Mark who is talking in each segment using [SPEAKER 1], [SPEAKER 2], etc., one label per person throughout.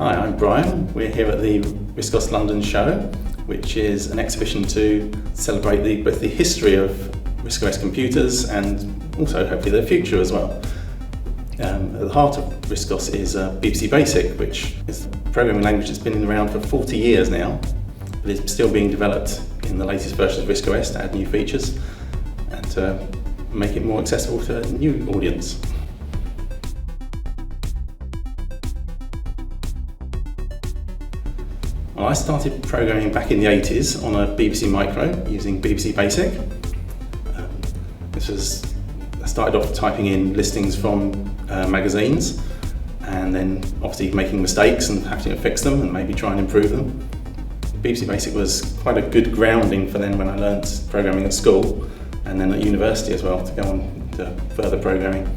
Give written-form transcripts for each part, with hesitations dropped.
[SPEAKER 1] Hi, I'm Bryan. We're here at the RISC OS London Show, which is an exhibition to celebrate both the history of RISC OS computers and also hopefully their future as well. At the heart of RISC OS is BBC Basic, which is a programming language that's been around for 40 years now, but it's still being developed in the latest version of RISC OS to add new features and to make it more accessible to a new audience. Well, I started programming back in the 80s on a BBC Micro using BBC Basic. I started off typing in listings from magazines and then obviously making mistakes and having to fix them and maybe try and improve them. BBC Basic was quite a good grounding for then when I learnt programming at school and then at university as well to go on to further programming.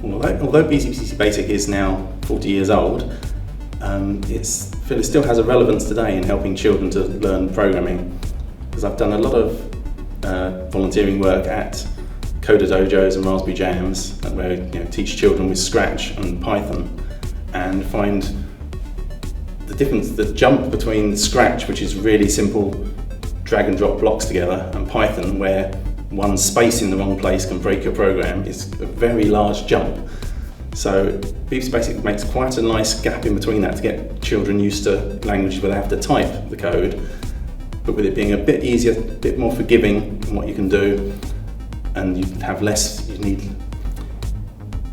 [SPEAKER 1] Although BBC Basic is now 40 years old, it still has a relevance today in helping children to learn programming. Because I've done a lot of volunteering work at coder dojos and Raspberry Jams, where teach children with Scratch and Python, and find the jump between Scratch, which is really simple drag and drop blocks together, and Python, where one space in the wrong place can break your program, is a very large jump. So BBC Basic makes quite a nice gap in between that to get children used to languages where they have to type the code, but with it being a bit easier, a bit more forgiving in what you can do, and you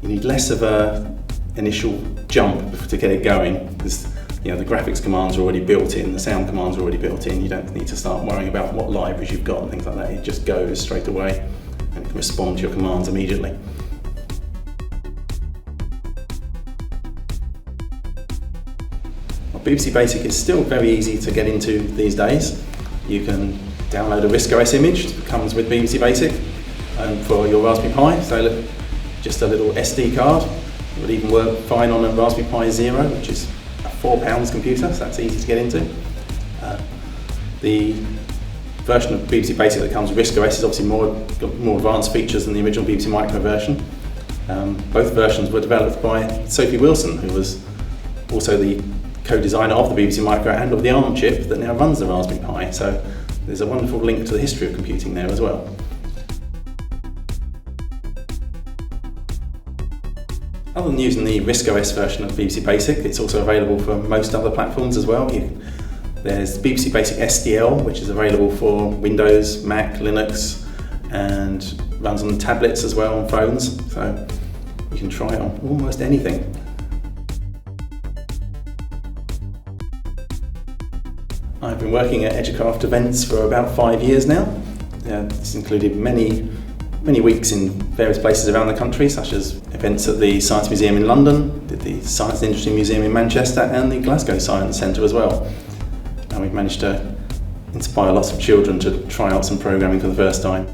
[SPEAKER 1] need less of a initial jump to get it going, because the graphics commands are already built in, the sound commands are already built in. You don't need to start worrying about what libraries you've got and things like that. It just goes straight away and can respond to your commands immediately. Well, BBC Basic is still very easy to get into these days. You can download a RISC OS image that comes with BBC Basic for your Raspberry Pi, so just a little SD card. It would even work fine on a Raspberry Pi Zero, which is a £4 computer, so that's easy to get into. The version of BBC Basic that comes with RISC OS is obviously got more advanced features than the original BBC Micro version. Both versions were developed by Sophie Wilson, who was also the co-designer of the BBC Micro and of the ARM chip that now runs the Raspberry Pi, so there's a wonderful link to the history of computing there as well. Other than using the RISC OS version of BBC Basic, it's also available for most other platforms as well. There's BBC Basic SDL, which is available for Windows, Mac, Linux, and runs on tablets as well, on phones, so you can try it on almost anything. I've been working at Educraft events for about 5 years now. It's included many weeks in various places around the country, such as events at the Science Museum in London, the Science and Industry Museum in Manchester, and the Glasgow Science Centre as well. And we've managed to inspire lots of children to try out some programming for the first time.